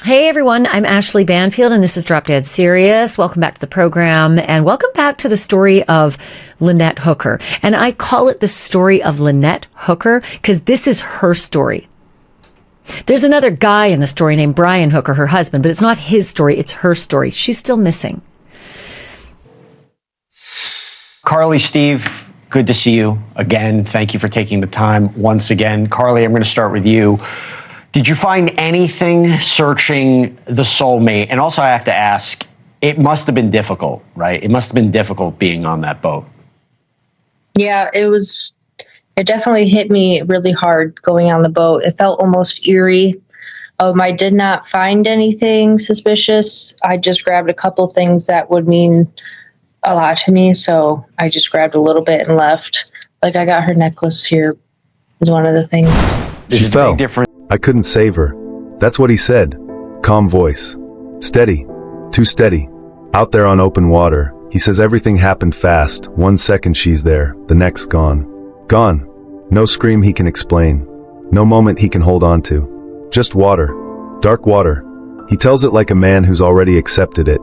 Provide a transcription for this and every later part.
Hey everyone, I'm Ashley Banfield and this is Drop Dead Serious. Welcome back to the program and welcome back to the story of Lynette Hooker. And I call it the story of Lynette Hooker because this is her story. There's another guy in the story named Brian Hooker, her husband, but it's not his story, it's her story. She's still missing. Carly, Steve, good to see you again. Thank you for taking the time once again. Carly, I'm going to start with you. Did you find anything searching the soulmate? And also I have to ask, it must have been difficult, right? It must have been difficult being on that boat. Yeah, it definitely hit me really hard going on the boat. It felt almost eerie. I did not find anything suspicious. I just grabbed a couple things that would mean a lot to me. So I just grabbed a little bit and left. Like I got her necklace here is one of the things. She fell. I couldn't save her. That's what he said. Calm voice. Steady. Too steady. Out there on open water. He says everything happened fast. 1 second she's there, the next gone. Gone. No scream he can explain. No moment he can hold on to. Just water. Dark water. He tells it like a man who's already accepted it.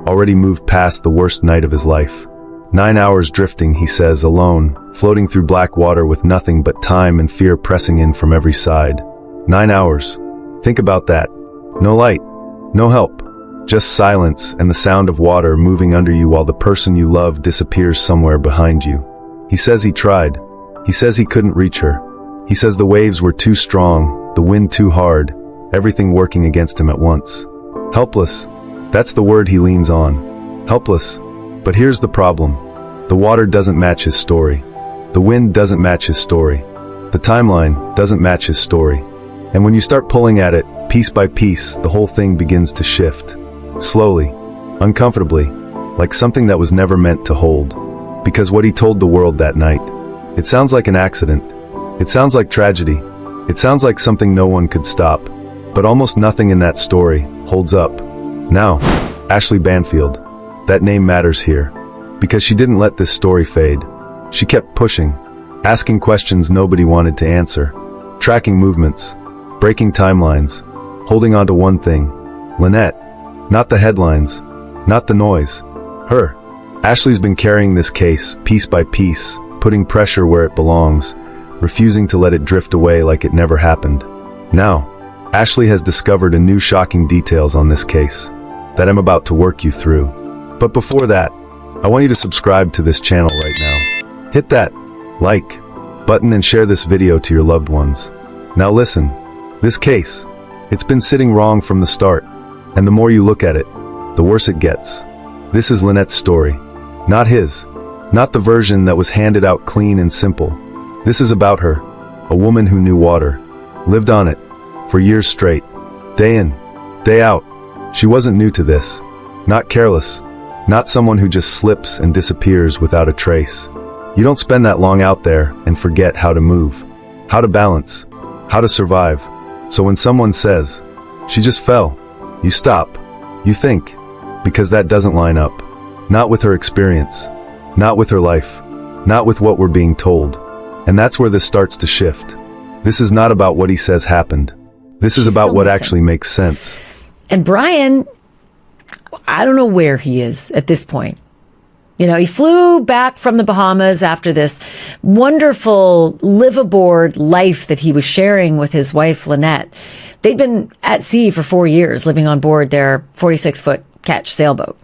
Already moved past the worst night of his life. 9 hours drifting, he says, alone, floating through black water with nothing but time and fear pressing in from every side. 9 hours. Think about that. No light. No help. Just silence and the sound of water moving under you while the person you love disappears somewhere behind you. He says he tried. He says he couldn't reach her. He says the waves were too strong, the wind too hard, everything working against him at once. Helpless. That's the word he leans on. Helpless. But here's the problem. The water doesn't match his story. The wind doesn't match his story. The timeline doesn't match his story. And when you start pulling at it, piece by piece, the whole thing begins to shift. Slowly, uncomfortably, like something that was never meant to hold. Because what he told the world that night, it sounds like an accident. It sounds like tragedy. It sounds like something no one could stop. But almost nothing in that story holds up. Now, Ashley Banfield, that name matters here. Because she didn't let this story fade. She kept pushing, asking questions nobody wanted to answer, tracking movements, breaking timelines, holding on to one thing. Lynette. Not the headlines. Not the noise. Her. Ashley's been carrying this case, piece by piece, putting pressure where it belongs, refusing to let it drift away like it never happened. Now, Ashley has discovered a new shocking details on this case that I'm about to work you through. But before that, I want you to subscribe to this channel right now. Hit that like button and share this video to your loved ones. Now listen. This case, it's been sitting wrong from the start, and the more you look at it, the worse it gets. This is Lynette's story, not his, not the version that was handed out clean and simple. This is about her, a woman who knew water, lived on it, for years straight, day in, day out. She wasn't new to this, not careless, not someone who just slips and disappears without a trace. You don't spend that long out there and forget how to move, how to balance, how to survive. So when someone says, she just fell, you stop, you think, because that doesn't line up. Not with her experience, not with her life, not with what we're being told. And that's where this starts to shift. This is not about what he says happened. This is about what actually makes sense. And Brian, I don't know where he is at this point. You know, he flew back from the Bahamas after this wonderful live-aboard life that he was sharing with his wife, Lynette. They'd been at sea for 4 years, living on board their 46-foot catch sailboat.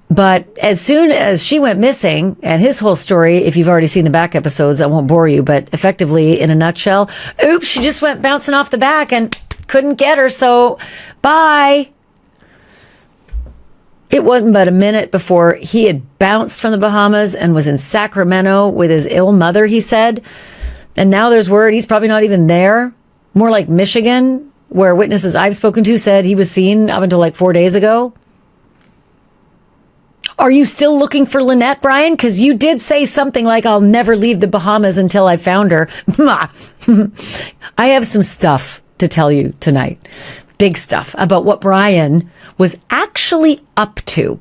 But as soon as she went missing, and his whole story, if you've already seen the back episodes, I won't bore you, but effectively, in a nutshell, oops, she just went bouncing off the back and couldn't get her, so bye. It wasn't but a minute before he had bounced from the Bahamas and was in Sacramento with his ill mother, he said. And now there's word he's probably not even there. More like Michigan, where witnesses I've spoken to said he was seen up until like 4 days ago. Are you still looking for Lynette, Brian? Because you did say something like, I'll never leave the Bahamas until I found her. I have some stuff to tell you tonight. Big stuff about what Brian was actually up to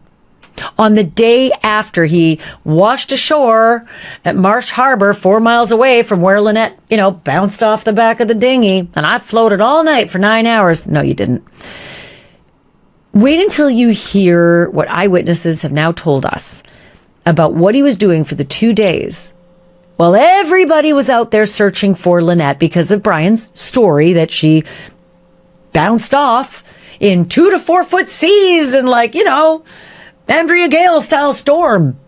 on the day after he washed ashore at Marsh Harbor, 4 miles away from where Lynette, bounced off the back of the dinghy. And I floated all night for 9 hours. No, you didn't. Wait until you hear what eyewitnesses have now told us about what he was doing for the 2 days while everybody was out there searching for Lynette because of Brian's story that she bounced off in 2 to 4 foot seas and Andrea Gale style storm.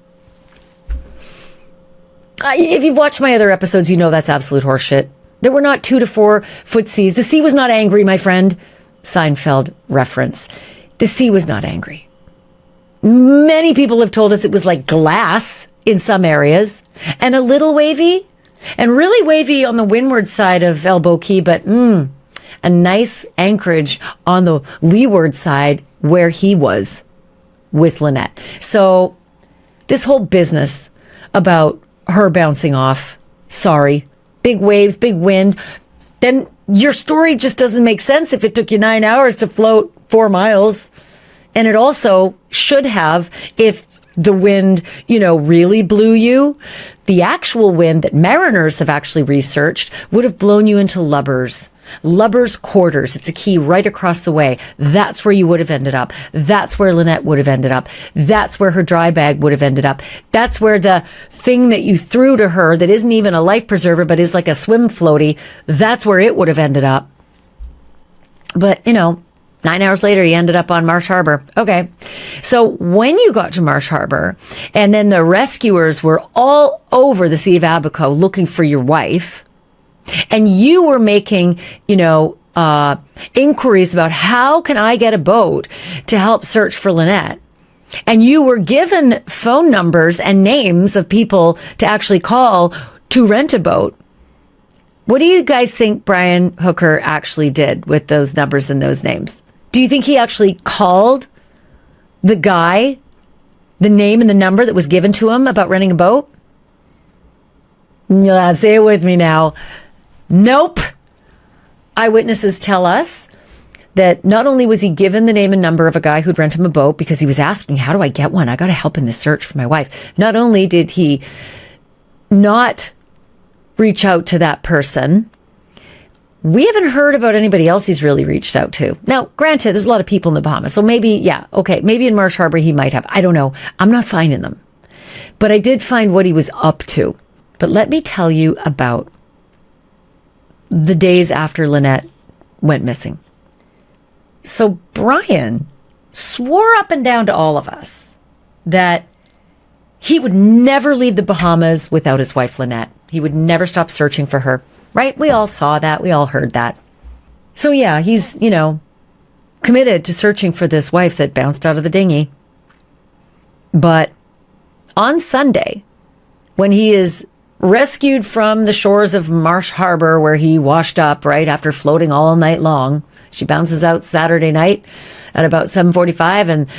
If you've watched my other episodes, you know that's absolute horseshit. There were not 2 to 4 foot seas. The sea was not angry, my friend. Seinfeld reference. The sea was not angry. Many people have told us it was like glass in some areas and a little wavy and really wavy on the windward side of Elbow Key, but a nice anchorage on the leeward side where he was with Lynette. So this whole business about her bouncing off, sorry, big waves, big wind, then your story just doesn't make sense if it took you 9 hours to float 4 miles. And it also should have if the wind, really blew you. The actual wind that mariners have actually researched would have blown you into Lubbers. Lubbers Quarters. It's a key right across the way. That's where you would have ended up. That's where Lynette would have ended up. That's where her dry bag would have ended up. That's where the thing that you threw to her that isn't even a life preserver, but is like a swim floaty, that's where it would have ended up. But, 9 hours later, he ended up on Marsh Harbor. Okay. So when you got to Marsh Harbor, and then the rescuers were all over the Sea of Abaco looking for your wife, and you were making, inquiries about how can I get a boat to help search for Lynette, and you were given phone numbers and names of people to actually call to rent a boat, what do you guys think Brian Hooker actually did with those numbers and those names? Do you think he actually called the guy, the name and the number that was given to him about renting a boat? Yeah, say it with me now. Nope. Eyewitnesses tell us that not only was he given the name and number of a guy who'd rent him a boat because he was asking, how do I get one? I got to help in the search for my wife. Not only did he not reach out to that person, we haven't heard about anybody else he's really reached out to. Now, granted, there's a lot of people in the Bahamas. So maybe in Marsh Harbor he might have. I don't know. I'm not finding them. But I did find what he was up to. But let me tell you about the days after Lynette went missing. So Brian swore up and down to all of us that he would never leave the Bahamas without his wife Lynette. He would never stop searching for her. Right? We all saw that. We all heard that. So yeah, he's, committed to searching for this wife that bounced out of the dinghy. But on Sunday, when he is rescued from the shores of Marsh Harbor, where he washed up, right, after floating all night long, she bounces out Saturday night at about 7:45, and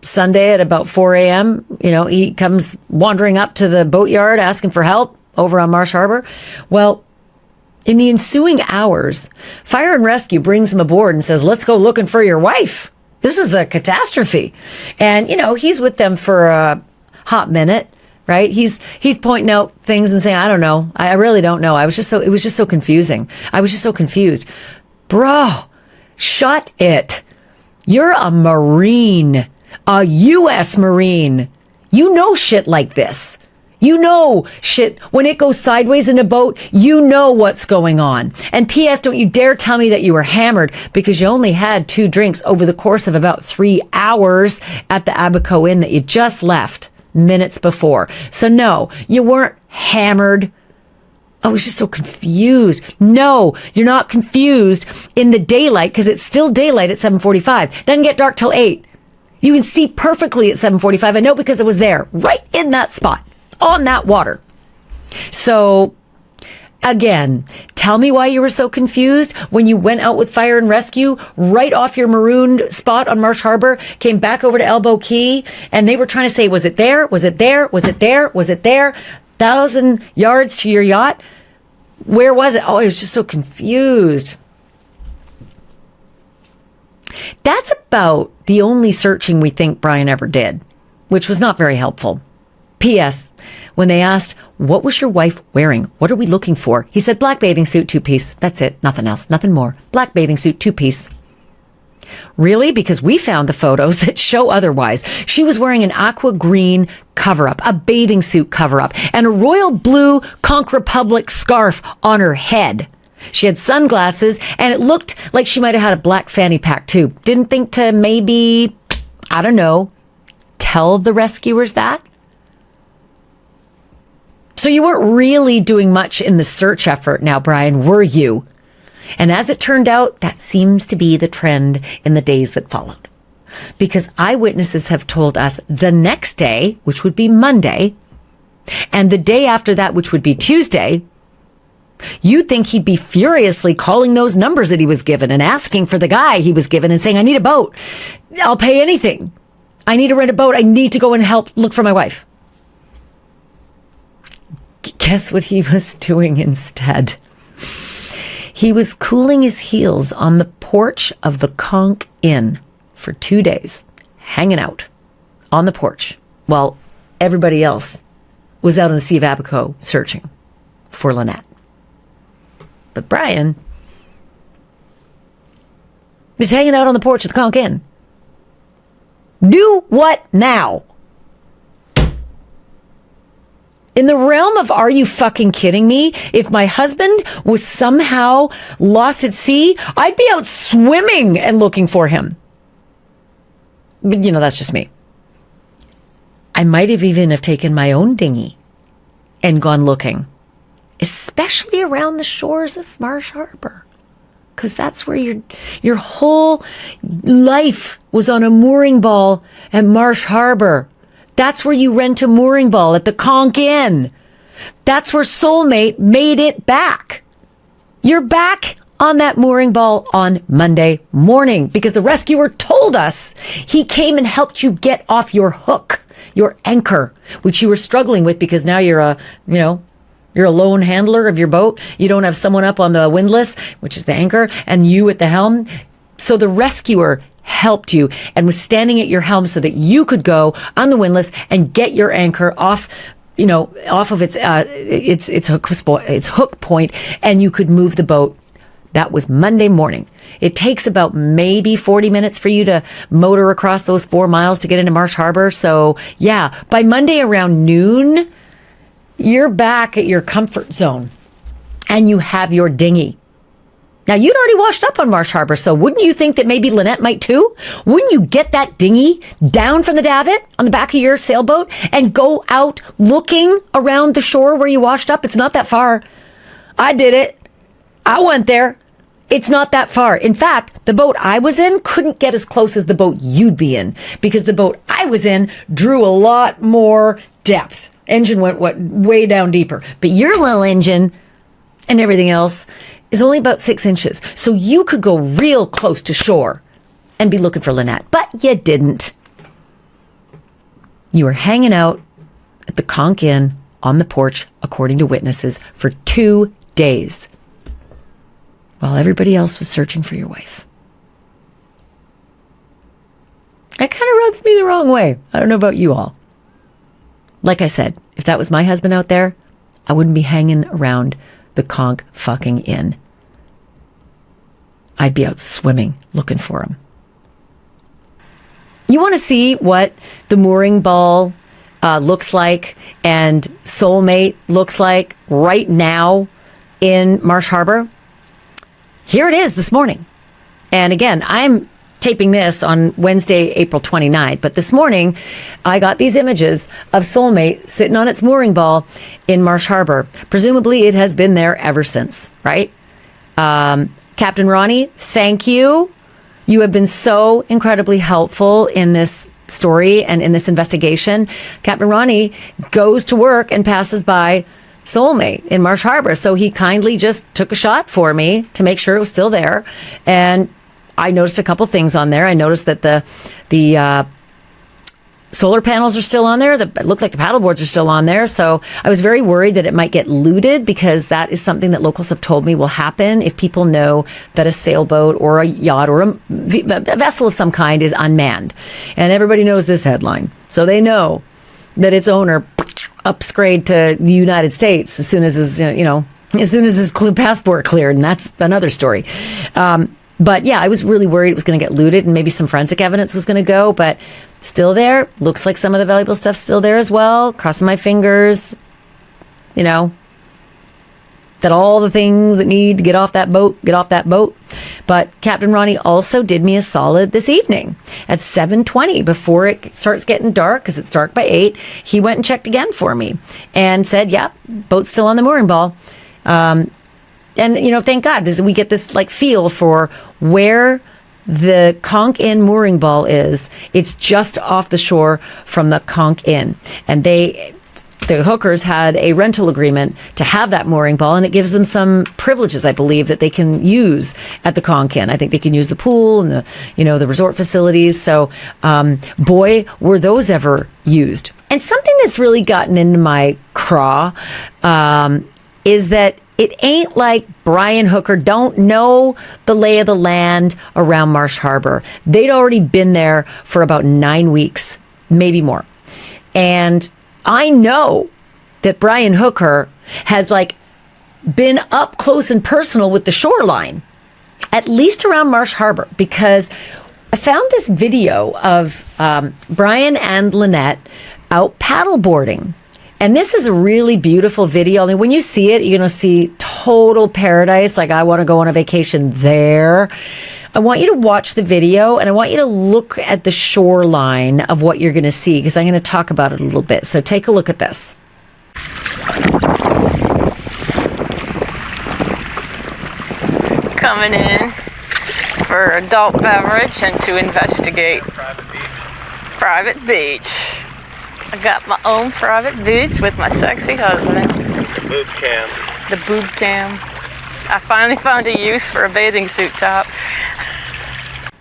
Sunday at about 4 a.m., he comes wandering up to the boatyard asking for help over on Marsh Harbor. Well, in the ensuing hours, Fire and Rescue brings him aboard and says, let's go looking for your wife. This is a catastrophe. And, he's with them for a hot minute, right? He's pointing out things and saying, I don't know. I really don't know. It was just so confusing. I was just so confused. Bro, shut it. You're a Marine, a U.S. Marine. You know shit like this. You know shit, when it goes sideways in a boat, you know what's going on. And P.S., don't you dare tell me that you were hammered because you only had 2 drinks over the course of about 3 hours at the Abaco Inn that you just left minutes before. So no, you weren't hammered. I was just so confused. No, you're not confused in the daylight because it's still daylight at 7:45. Doesn't get dark till 8. You can see perfectly at 7:45. I know because I was there, right in that spot. On that water. So again, tell me why you were so confused when you went out with Fire and Rescue right off your marooned spot on Marsh Harbor, came back over to Elbow Key, and they were trying to say, was it there? Was it there? Was it there? Was it there? 1,000 yards to your yacht? Where was it? Oh, I was just so confused. That's about the only searching we think Brian ever did, which was not very helpful. P.S. When they asked, what was your wife wearing? What are we looking for? He said, black bathing suit, 2-piece. That's it. Nothing else. Nothing more. Black bathing suit, 2-piece. Really? Because we found the photos that show otherwise. She was wearing an aqua green cover-up, a bathing suit cover-up, and a royal blue Conch Republic scarf on her head. She had sunglasses, and it looked like she might have had a black fanny pack too. Didn't think to maybe, I don't know, tell the rescuers that? So you weren't really doing much in the search effort now, Brian, were you? And as it turned out, that seems to be the trend in the days that followed. Because eyewitnesses have told us the next day, which would be Monday, and the day after that, which would be Tuesday, you'd think he'd be furiously calling those numbers that he was given and asking for the guy he was given and saying, I need a boat. I'll pay anything. I need to rent a boat. I need to go and help look for my wife. Guess what he was doing instead? He was cooling his heels on the porch of the Conch Inn for 2 days, hanging out on the porch while everybody else was out on the Sea of Abaco searching for Lynette. But Brian is hanging out on the porch of the Conch Inn. Do what now? In the realm of are you fucking kidding me? If my husband was somehow lost at sea, I'd be out swimming and looking for him. But, that's just me. I might have even have taken my own dinghy and gone looking, especially around the shores of Marsh Harbor, because that's where your whole life was on a mooring ball at Marsh Harbor. That's where you rent a mooring ball at the Conch Inn. That's where Soulmate made it back. You're back on that mooring ball on Monday morning because the rescuer told us he came and helped you get off your hook, your anchor, which you were struggling with because now you're a lone handler of your boat. You don't have someone up on the windlass, which is the anchor, and you at the helm. So the rescuer helped you and was standing at your helm so that you could go on the windlass and get your anchor off of its hook point, and you could move the boat. That was Monday morning. It takes about maybe 40 minutes for you to motor across those 4 miles to get into Marsh Harbor. So yeah, by Monday around noon, you're back at your comfort zone and you have your dinghy. Now, you'd already washed up on Marsh Harbor, so wouldn't you think that maybe Lynette might too? Wouldn't you get that dinghy down from the davit on the back of your sailboat and go out looking around the shore where you washed up? It's not that far. I did it. I went there. It's not that far. In fact, the boat I was in couldn't get as close as the boat you'd be in because the boat I was in drew a lot more depth. Engine went way down deeper. But your little engine and everything else is only about 6 inches. So you could go real close to shore and be looking for Lynette. But you didn't. You were hanging out at the Conch Inn on the porch, according to witnesses, for 2 days while everybody else was searching for your wife. That kind of rubs me the wrong way. I don't know about you all. Like I said, if that was my husband out there, I wouldn't be hanging around the Conch fucking Inn. I'd be out swimming looking for him. You want to see what the mooring ball looks like and Soulmate looks like right now in Marsh Harbor? Here it is this morning. And again, I'm taping this on Wednesday, April 29th. But this morning, I got these images of Soulmate sitting on its mooring ball in Marsh Harbor. Presumably, it has been there ever since, right? Captain Ronnie, thank you. You have been so incredibly helpful in this story and in this investigation. Captain Ronnie goes to work and passes by Soulmate in Marsh Harbor. So he kindly just took a shot for me to make sure it was still there. And I noticed a couple things on there. I noticed that the solar panels are still on there. It looked like the paddle boards are still on there. So I was very worried that it might get looted because that is something that locals have told me will happen if people know that a sailboat or a yacht or a vessel of some kind is unmanned. And everybody knows this headline. So they know that its owner upgrade to the United States as soon as his, as soon as his passport cleared. And that's another story. But yeah, I was really worried it was going to get looted and maybe some forensic evidence was going to go, but still there. Looks like some of the valuable stuff's still there as well. Crossing my fingers, you know, that all the things that need to get off that boat. But Captain Ronnie also did me a solid this evening at 7:20 before it starts getting dark, because it's dark by 8. He went and checked again for me and said, "Yep, boat's still on the mooring ball." And, you know, thank God, because we get this like feel for where the Conch Inn mooring ball is. It's just off the shore from the Conch Inn. And the Hookers had a rental agreement to have that mooring ball, and it gives them some privileges, I believe, that they can use at the Conch Inn. I think they can use the pool and the resort facilities. So, boy, were those ever used. And something that's really gotten into my craw is that it ain't like Brian Hooker don't know the lay of the land around Marsh Harbor. They'd already been there for about 9 weeks, maybe more. And I know that Brian Hooker has been up close and personal with the shoreline, at least around Marsh Harbor, because I found this video of Brian and Lynette out paddleboarding. And this is a really beautiful video. I mean, when you see it, you're going to see total paradise. Like, I want to go on a vacation there. I want you to watch the video, and I want you to look at the shoreline of what you're going to see, because I'm going to talk about it a little bit. So take a look at this. Coming in for adult beverage and to investigate private beach. I got my own private beach with my sexy husband. Boob cam. The boob cam. I finally found a use for a bathing suit top.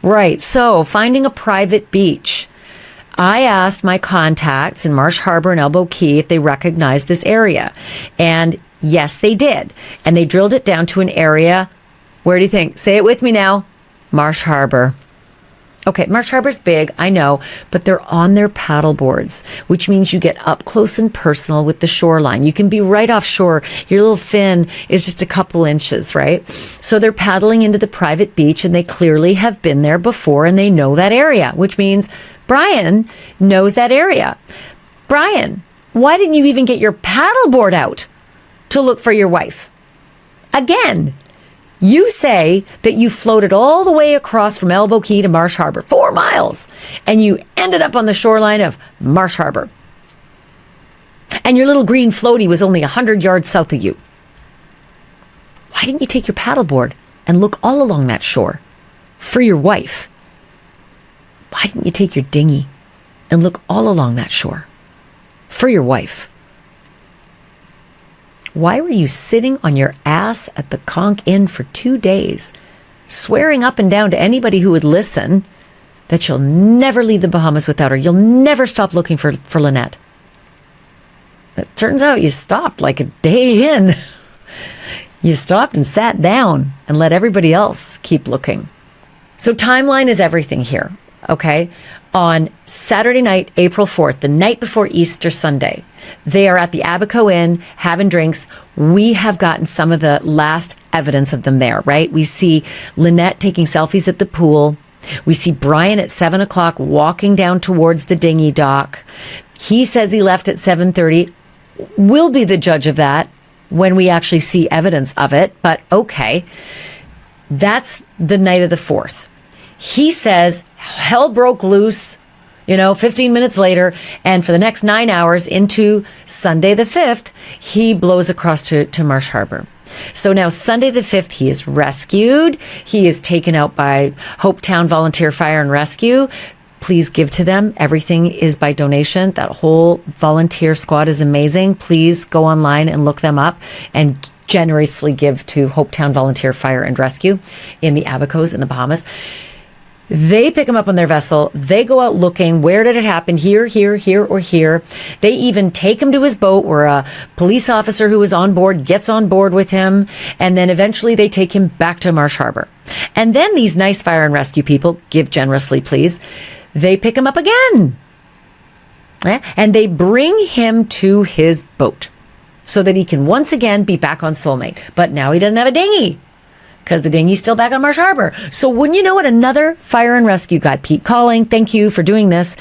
Right. So finding a private beach. I asked my contacts in Marsh Harbor and Elbow Key if they recognized this area. And yes, they did. And they drilled it down to an area. Where do you think? Say it with me now. Marsh Harbor. Okay, Marsh Harbor's big, I know, but they're on their paddle boards, which means you get up close and personal with the shoreline. You can be right offshore. Your little fin is just a couple inches, right? So they're paddling into the private beach, and they clearly have been there before, and they know that area, which means Brian knows that area. Brian, why didn't you even get your paddleboard out to look for your wife? Again, you say that you floated all the way across from Elbow Key to Marsh Harbor, 4 miles, and you ended up on the shoreline of Marsh Harbor. And your little green floaty was only 100 yards south of you. Why didn't you take your paddleboard and look all along that shore for your wife? Why didn't you take your dinghy and look all along that shore for your wife? Why were you sitting on your ass at the Conch Inn for 2 days, swearing up and down to anybody who would listen that you'll never leave the Bahamas without her? You'll never stop looking for Lynette. It turns out you stopped like a day in. You stopped and sat down and let everybody else keep looking. So timeline is everything here, okay? On Saturday night, April 4th, the night before Easter Sunday, they are at the Abaco Inn having drinks. We have gotten some of the last evidence of them there, right? We see Lynette taking selfies at the pool. We see Brian at 7 o'clock walking down towards the dinghy dock. He says he left at 7:30. We'll be the judge of that when we actually see evidence of it, but okay. That's the night of the 4th. He says hell broke loose, 15 minutes later, and for the next 9 hours into Sunday the 5th, he blows across to Marsh Harbor. So now Sunday the 5th, he is rescued. He is taken out by Hopetown Volunteer Fire and Rescue. Please give to them. Everything is by donation. That whole volunteer squad is amazing. Please go online and look them up and generously give to Hopetown Volunteer Fire and Rescue in the Abacos in the Bahamas. They pick him up on their vessel. They go out looking. Where did it happen? Here, or here. They even take him to his boat where a police officer who was on board gets on board with him. And then eventually they take him back to Marsh Harbor. And then these nice fire and rescue people, give generously, please, they pick him up again. And they bring him to his boat so that he can once again be back on Soulmate. But now he doesn't have a dinghy, because the dinghy's still back on Marsh Harbor. So wouldn't you know it, another fire and rescue guy, Pete calling. Thank you for doing this.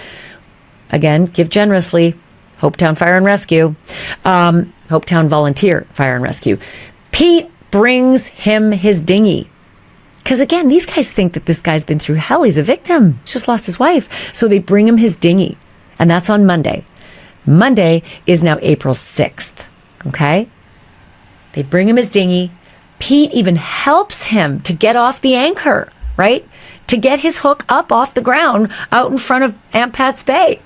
Again, give generously. Hopetown Fire and Rescue. Hopetown Volunteer Fire and Rescue. Pete brings him his dinghy. Because again, these guys think that this guy's been through hell. He's a victim. He's just lost his wife. So they bring him his dinghy. And that's on Monday. Monday is now April 6th. Okay? They bring him his dinghy. Pete even helps him to get off the anchor, right? To get his hook up off the ground out in front of Aunt Pat's Bay.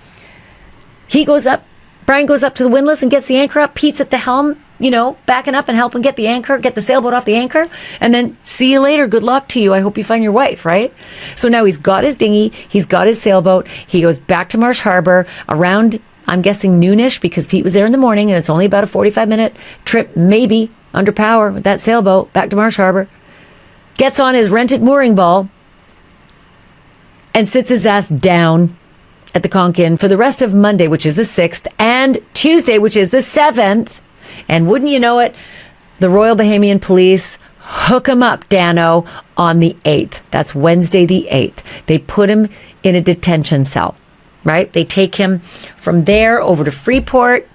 Brian goes up to the windlass and gets the anchor up. Pete's at the helm, backing up and helping get the sailboat off the anchor. And then, see you later. Good luck to you. I hope you find your wife, right? So now he's got his dinghy. He's got his sailboat. He goes back to Marsh Harbor around, I'm guessing, noonish, because Pete was there in the morning and it's only about a 45-minute trip, maybe, under power with that sailboat back to Marsh Harbor. Gets on his rented mooring ball and sits his ass down at the Conch Inn for the rest of Monday, which is the 6th, and Tuesday, which is the 7th. And wouldn't you know it, the Royal Bahamian Police hook him up, Dano, on the 8th. That's Wednesday the 8th. They put him in a detention cell, right? They take him from there over to Freeport,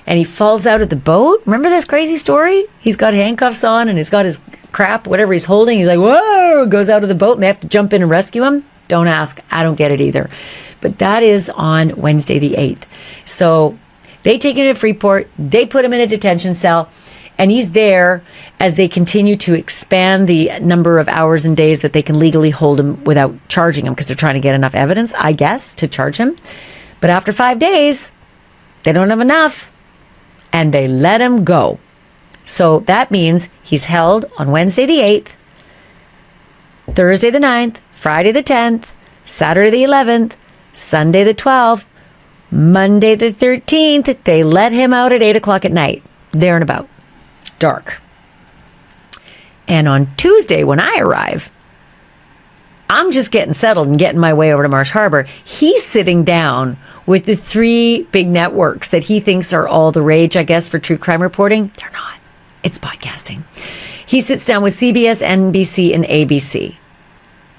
and he falls out of the boat. Remember this crazy story? He's got handcuffs on, and he's got his crap, whatever he's holding. He's like, whoa, goes out of the boat, and they have to jump in and rescue him. Don't ask. I don't get it either. But that is on Wednesday the 8th. So they take him to Freeport. They put him in a detention cell. And he's there as they continue to expand the number of hours and days that they can legally hold him without charging him, because they're trying to get enough evidence, I guess, to charge him. But after 5 days, they don't have enough. And they let him go. So that means he's held on Wednesday the 8th, Thursday the 9th, Friday the 10th, Saturday the 11th, Sunday the 12th, Monday the 13th. They let him out at 8 o'clock at night. There and about. Dark. And on Tuesday when I arrive, I'm just getting settled and getting my way over to Marsh Harbor. He's sitting down with the 3 big networks that he thinks are all the rage, I guess, for true crime reporting. They're not. It's podcasting. He sits down with CBS, NBC, and ABC.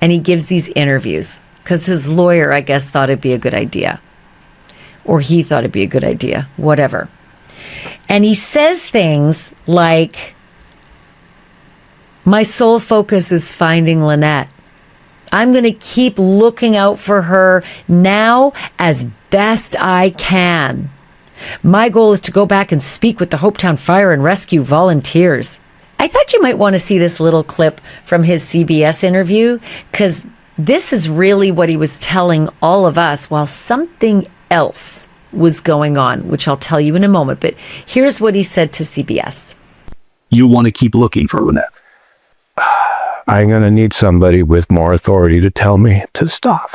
And he gives these interviews because his lawyer, I guess, thought it'd be a good idea. Or he thought it'd be a good idea. Whatever. And he says things like, my sole focus is finding Lynette. I'm going to keep looking out for her now as best I can. My goal is to go back and speak with the Hopetown Fire and Rescue volunteers. I thought you might want to see this little clip from his CBS interview, because this is really what he was telling all of us while something else was going on, which I'll tell you in a moment. But here's what he said to CBS. You want to keep looking for Lynette. I'm going to need somebody with more authority to tell me to stop.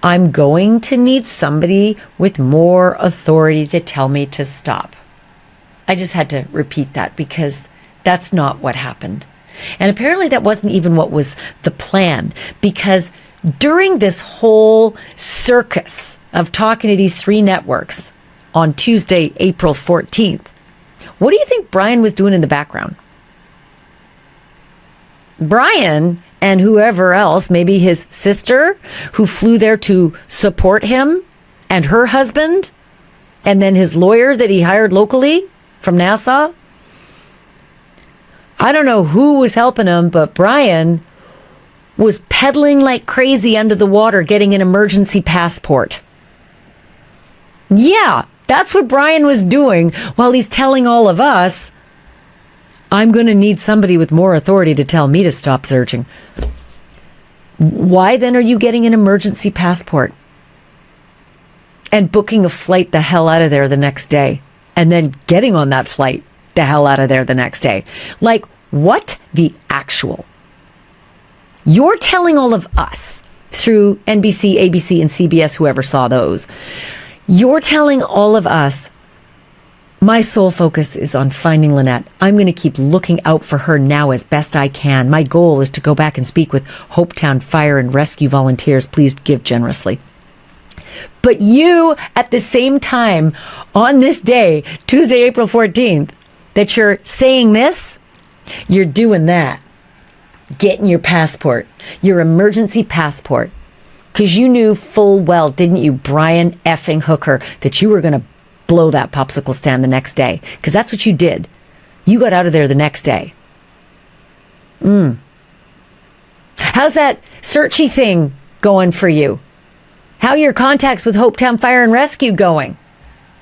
I'm going to need somebody with more authority to tell me to stop. I just had to repeat that because that's not what happened. And apparently that wasn't even what was the plan, because during this whole circus of talking to these 3 networks on Tuesday, April 14th, what do you think Brian was doing in the background? Brian and whoever else, maybe his sister who flew there to support him, and her husband, and then his lawyer that he hired locally from Nassau. I don't know who was helping him, but Brian was pedaling like crazy under the water, getting an emergency passport. Yeah, that's what Brian was doing while he's telling all of us, I'm going to need somebody with more authority to tell me to stop searching. Why then are you getting an emergency passport and booking a flight the hell out of there the next day, and then getting on that flight the hell out of there the next day? Like, what the actual? You're telling all of us through NBC, ABC, and CBS, whoever saw those, you're telling all of us, my sole focus is on finding Lynette. I'm going to keep looking out for her now as best I can. My goal is to go back and speak with Hopetown Fire and Rescue volunteers. Please give generously. But you, at the same time, on this day, Tuesday, April 14th, that you're saying this, you're doing that. getting your passport, your emergency passport. Because you knew full well, didn't you, Brian effing Hooker, that you were going to blow that popsicle stand the next day. Because that's what you did. You got out of there the next day. How's that searchy thing going for you? How are your contacts with Hopetown Fire and Rescue going?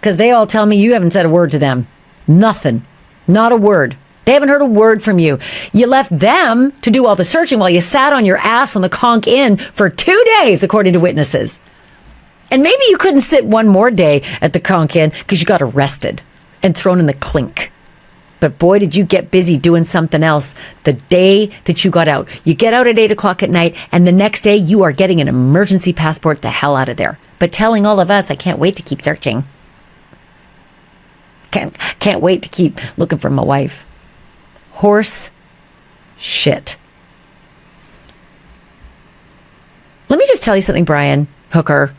Because they all tell me you haven't said a word to them. Nothing. Not a word. They haven't heard a word from you. You left them to do all the searching while you sat on your ass on the Conch Inn for 2 days, according to witnesses. And maybe you couldn't sit one more day at the Conch Inn because you got arrested and thrown in the clink. But boy, did you get busy doing something else the day that you got out. You get out at 8 o'clock at night, and the next day you are getting an emergency passport the hell out of there. But telling all of us, I can't wait to keep searching. Can't wait to keep looking for my wife. Horse shit. Let me just tell you something, Brian Hooker.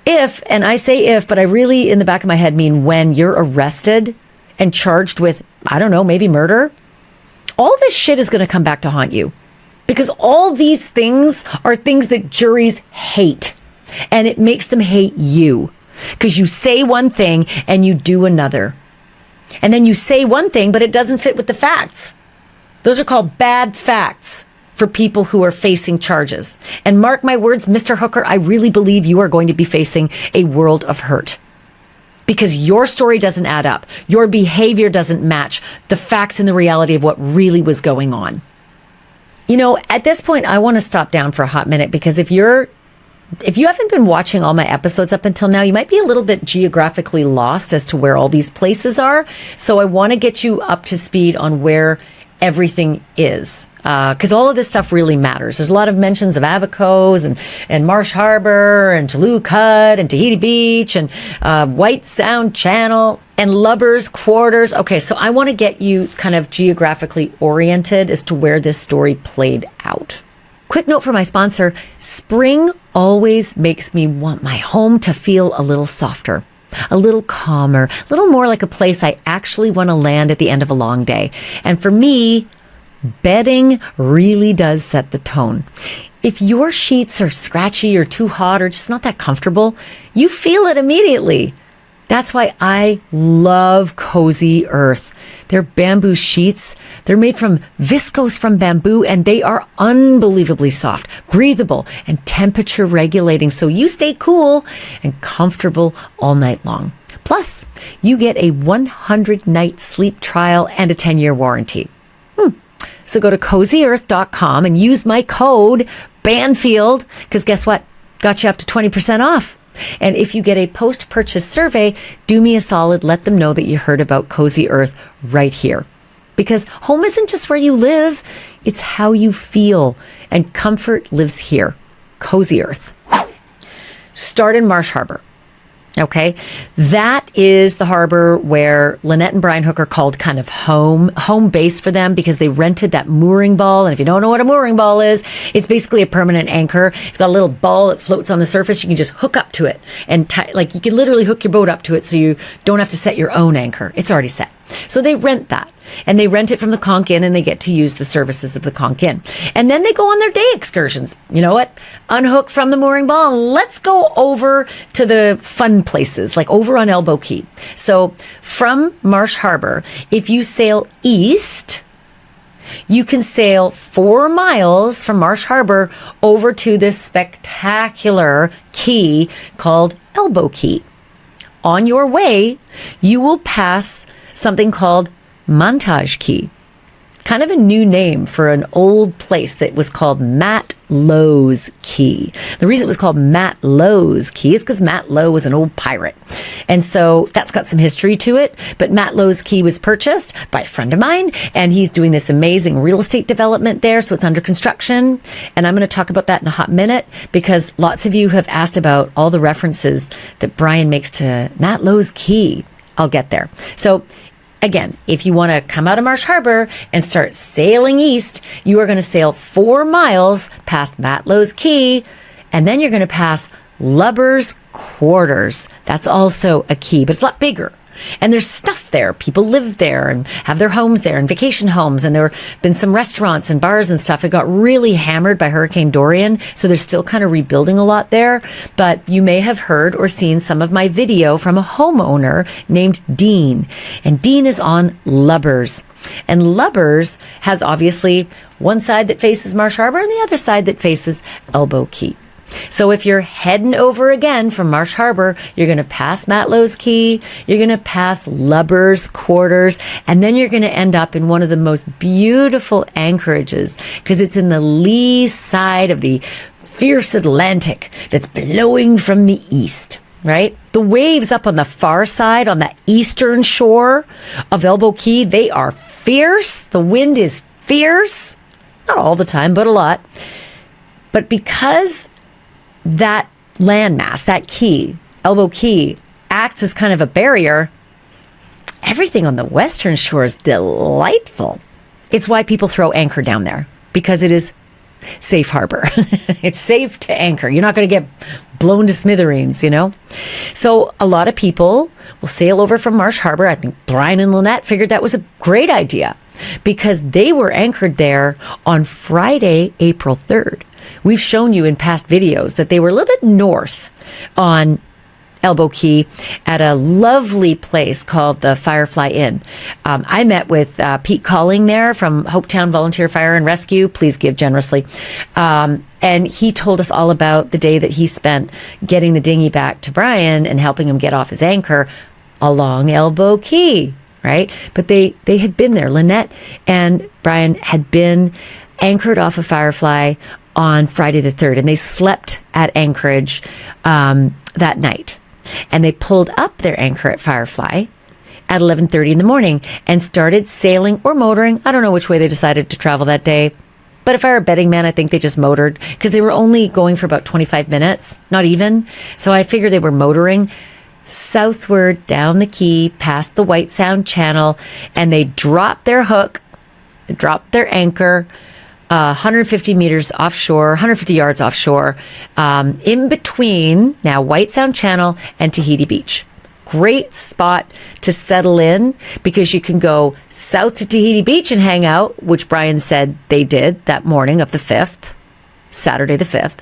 If, and I say if, but I really in the back of my head mean when you're arrested and charged with, I don't know, maybe murder, all this shit is going to come back to haunt you. Because all these things are things that juries hate. And it makes them hate you. Because you say one thing and you do another. And then you say one thing, but it doesn't fit with the facts. Those are called bad facts for people who are facing charges. And mark my words, Mr. Hooker, I really believe you are going to be facing a world of hurt. Because your story doesn't add up. Your behavior doesn't match the facts and the reality of what really was going on. You know, at this point, I want to stop down for a hot minute because if you haven't been watching all my episodes up until now, you might be a little bit geographically lost as to where all these places are. So I want to get you up to speed on where everything is. Because all of this stuff really matters. There's a lot of mentions of Abacos and Marsh Harbor and Tolu Cut and Tahiti Beach and White Sound Channel and Lubbers Quarters. Okay, so I want to get you kind of geographically oriented as to where this story played out. Quick note for my sponsor, spring always makes me want my home to feel a little softer, a little calmer, a little more like a place I actually want to land at the end of a long day. And for me, bedding really does set the tone. If your sheets are scratchy or too hot or just not that comfortable, you feel it immediately. That's why I love Cozy Earth. They're bamboo sheets. They're made from viscose from bamboo, and they are unbelievably soft, breathable, and temperature regulating, so you stay cool and comfortable all night long. Plus, you get a 100-night sleep trial and a 10-year warranty. So go to CozyEarth.com and use my code Banfield, because guess what? Got you up to 20% off. And if you get a post-purchase survey, do me a solid, let them know that you heard about Cozy Earth right here. Because home isn't just where you live, it's how you feel. And comfort lives here. Cozy Earth. Start in Marsh Harbor. Okay, that is the harbor where Lynette and Brian Hooker called kind of home base for them because they rented that mooring ball. And if you don't know what a mooring ball is, it's basically a permanent anchor. It's got a little ball that floats on the surface. You can just hook up to it and like you can literally hook your boat up to it so you don't have to set your own anchor. It's already set. So they rent that and they rent it from the Conch Inn and they get to use the services of the Conch Inn. And then they go on their day excursions. You know what? Unhook from the mooring ball and let's go over to the fun places, like over on Elbow Key. So from Marsh Harbor, if you sail east, you can sail 4 miles from Marsh Harbor over to this spectacular key called Elbow Key. On your way, you will pass something called Montage Key. Kind of a new name for an old place that was called Matt Lowe's Key. The reason it was called Matt Lowe's Key is because Matt Lowe was an old pirate. And so that's got some history to it. But Matt Lowe's Key was purchased by a friend of mine, and he's doing this amazing real estate development there. So it's under construction. And I'm going to talk about that in a hot minute because lots of you have asked about all the references that Brian makes to Matt Lowe's Key. I'll get there. So again, if you want to come out of Marsh Harbor and start sailing east, you are going to sail 4 miles past Matlow's Key, and then you're going to pass Lubbers Quarters. That's also a key, but it's a lot bigger. And there's stuff there. People live there and have their homes there and vacation homes. And there have been some restaurants and bars and stuff. It got really hammered by Hurricane Dorian. So they're still kind of rebuilding a lot there. But you may have heard or seen some of my video from a homeowner named Dean. And Dean is on Lubbers. And Lubbers has obviously one side that faces Marsh Harbor and the other side that faces Elbow Key. So if you're heading over again from Marsh Harbor, you're going to pass Matlow's Key, you're going to pass Lubbers Quarters, and then you're going to end up in one of the most beautiful anchorages because it's in the lee side of the fierce Atlantic that's blowing from the east, right? The waves up on the far side, on the eastern shore of Elbow Key, they are fierce. The wind is fierce. Not all the time, but a lot. But because that landmass, that key, Elbow Key, acts as kind of a barrier, everything on the western shore is delightful. It's why people throw anchor down there, because it is safe harbor. It's safe to anchor. You're not going to get blown to smithereens, you know? So a lot of people will sail over from Marsh Harbor. I think Brian and Lynette figured that was a great idea because they were anchored there on Friday, April 3rd. We've shown you in past videos that they were a little bit north on Elbow Key at a lovely place called the Firefly Inn. I met with Pete Colling there from Hopetown Volunteer Fire and Rescue. Please give generously. And he told us all about the day that he spent getting the dinghy back to Brian and helping him get off his anchor along Elbow Key, right? But they had been there. Lynette and Brian had been anchored off of Firefly on Friday the 3rd, and they slept at Anchorage that night. And they pulled up their anchor at Firefly at 11:30 in the morning and started sailing or motoring. I don't know which way they decided to travel that day. But if I were a betting man, I think they just motored because they were only going for about 25 minutes, not even. So I figure they were motoring southward down the key past the White Sound Channel, and they dropped their hook, dropped their anchor 150 meters offshore, 150 yards offshore, in between now White Sound Channel and Tahiti Beach. Great spot to settle in because you can go south to Tahiti Beach and hang out, which Brian said they did that morning of the 5th, Saturday the 5th.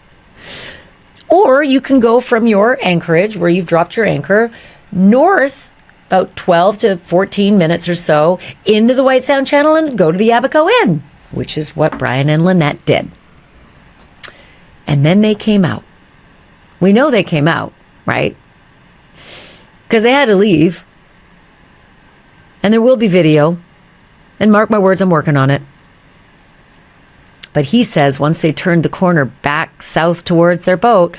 Or you can go from your anchorage where you've dropped your anchor north about 12 to 14 minutes or so into the White Sound Channel and go to the Abaco Inn, which is what Brian and Lynette did. And then they came out. We know they came out, right? Because they had to leave. And there will be video. And mark my words, I'm working on it. But he says once they turned the corner back south towards their boat,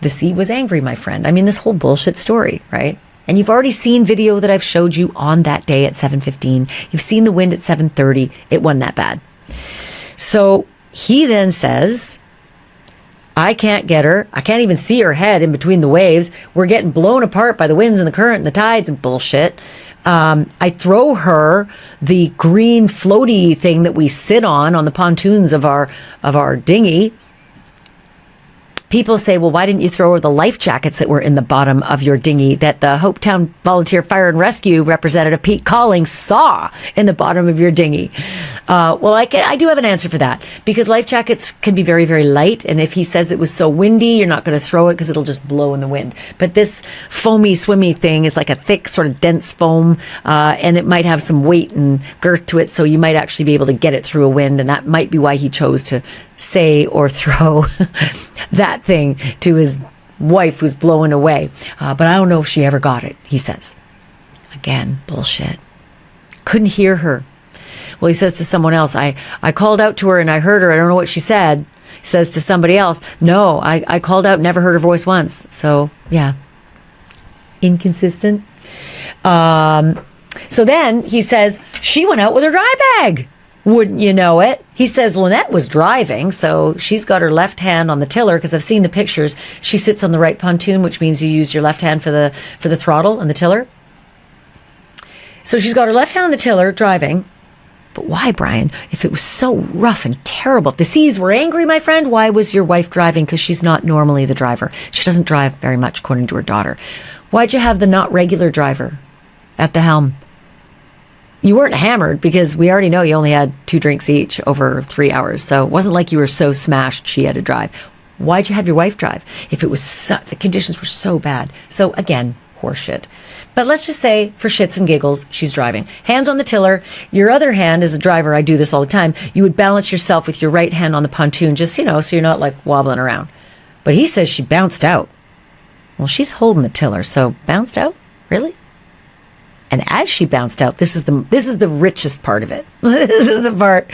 the sea was angry, my friend. I mean, this whole bullshit story, right? And you've already seen video that I've showed you on that day at 7:15. You've seen the wind at 7:30. It wasn't that bad. So he then says, I can't get her. I can't even see her head in between the waves. We're getting blown apart by the winds and the current and the tides and bullshit. I throw her the green floaty thing that we sit on the pontoons of our dinghy. People say, well, why didn't you throw her the life jackets that were in the bottom of your dinghy that the Hopetown Volunteer Fire and Rescue representative Pete Colling saw in the bottom of your dinghy? Well, I do have an answer for that because life jackets can be very, very light. And if he says it was so windy, you're not going to throw it because it'll just blow in the wind. But this foamy, swimmy thing is like a thick, sort of dense foam, and it might have some weight and girth to it. So you might actually be able to get it through a wind. And that might be why he chose to say or throw that thing to his wife who's blowing away. But I don't know if she ever got it, he says. Again, bullshit. Couldn't hear her. Well, he says to someone else, I called out to her and I heard her. I don't know what she said. He says to somebody else, no, I called out, never heard her voice once. So, yeah. Inconsistent. So then he says, she went out with her dry bag. Wouldn't you know it? He says Lynette was driving, so she's got her left hand on the tiller because I've seen the pictures. She sits on the right pontoon, which means you use your left hand for the throttle and the tiller. So she's got her left hand on the tiller driving. But why, Brian? If it was so rough and terrible, if the seas were angry, my friend, why was your wife driving? Because she's not normally the driver. She doesn't drive very much, according to her daughter. Why'd you have the not regular driver at the helm? You weren't hammered because we already know you only had 2 drinks each over 3 hours. So it wasn't like you were so smashed she had to drive. Why'd you have your wife drive if it was the conditions were so bad? So again, horseshit. But let's just say for shits and giggles, she's driving. Hands on the tiller. Your other hand as a driver, I do this all the time. You would balance yourself with your right hand on the pontoon, just, so you're not like wobbling around. But he says she bounced out. Well, she's holding the tiller, so bounced out? Really? And as she bounced out, this is the richest part of it. This is the part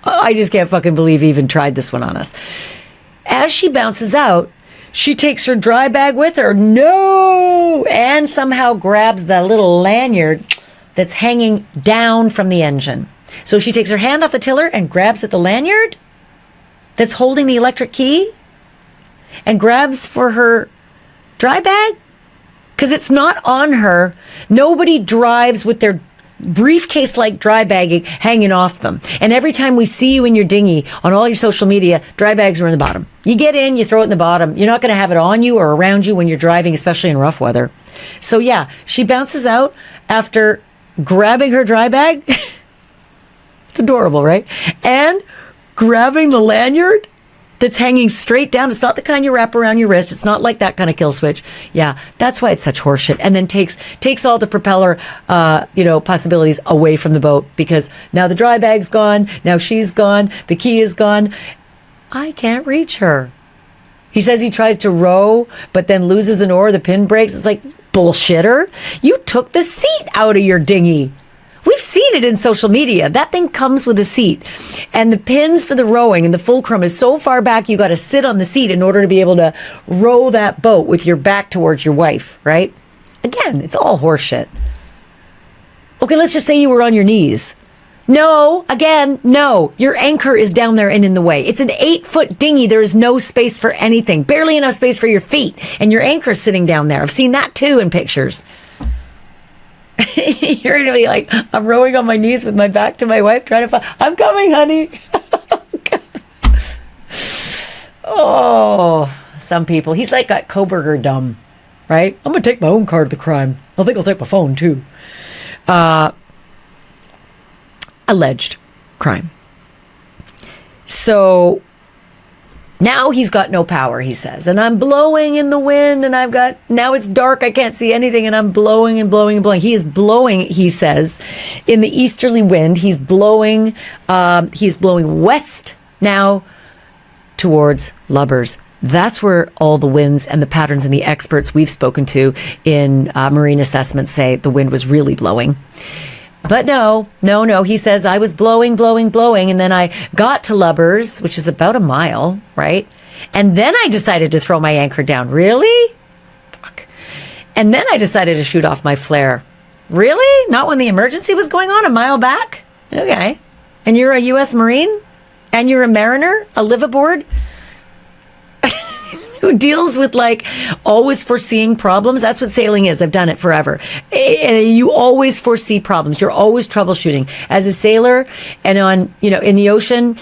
I just can't fucking believe he even tried this one on us. As she bounces out, she takes her dry bag with her. No! And somehow grabs the little lanyard that's hanging down from the engine. So she takes her hand off the tiller and grabs at the lanyard that's holding the electric key and grabs for her dry bag. Because it's not on her. Nobody drives with their briefcase-like dry bag hanging off them. And every time we see you in your dinghy on all your social media, dry bags are in the bottom. You get in, you throw it in the bottom. You're not going to have it on you or around you when you're driving, especially in rough weather. So yeah, she bounces out after grabbing her dry bag. It's adorable, right? And grabbing the lanyard that's hanging straight down. It's not the kind you wrap around your wrist. It's not like that kind of kill switch. Yeah, that's why it's such horseshit. And then takes all the propeller, possibilities away from the boat because now the dry bag's gone. Now she's gone. The key is gone. I can't reach her. He says he tries to row, but then loses an oar. The pin breaks. It's like, bullshitter. You took the seat out of your dinghy. We've seen it in social media. That thing comes with a seat. And the pins for the rowing and the fulcrum is so far back, you got to sit on the seat in order to be able to row that boat with your back towards your wife, right? Again, it's all horseshit. Okay, let's just say you were on your knees. No, again, no. Your anchor is down there and in the way. It's an 8-foot dinghy. There is no space for anything. Barely enough space for your feet. And your anchor's sitting down there. I've seen that too in pictures. You're going to be like, I'm rowing on my knees with my back to my wife trying to find, I'm coming, honey. Oh, some people. He's like got Koberger dumb, right? I'm going to take my own car to the crime. I think I'll take my phone too. Alleged crime. So now he's got no power, he says. And I'm blowing in the wind and now it's dark. I can't see anything. And I'm blowing and blowing and blowing. He is blowing, he says, in the easterly wind. He's blowing west now towards Lubbers. That's where all the winds and the patterns and the experts we've spoken to in marine assessments say the wind was really blowing. But no. He says, I was blowing. And then I got to Lubbers, which is about a mile, right? And then I decided to throw my anchor down. Really? Fuck. And then I decided to shoot off my flare. Really? Not when the emergency was going on a mile back? Okay. And you're a U.S. Marine? And you're a mariner? A live aboard? Who deals with like always foreseeing problems. That's what sailing is. I've done it forever. You always foresee problems. You're always troubleshooting. As a sailor and in the ocean,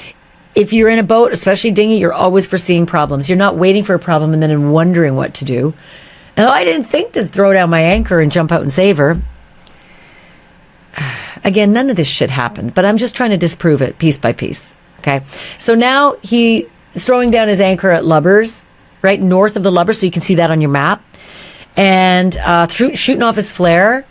if you're in a boat, especially dinghy, you're always foreseeing problems. You're not waiting for a problem and then wondering what to do. And I didn't think to throw down my anchor and jump out and save her. Again, none of this shit happened, but I'm just trying to disprove it piece by piece. Okay. So now he's throwing down his anchor at Lubbers, right north of the Lubbers, so you can see that on your map, and shooting off his flare,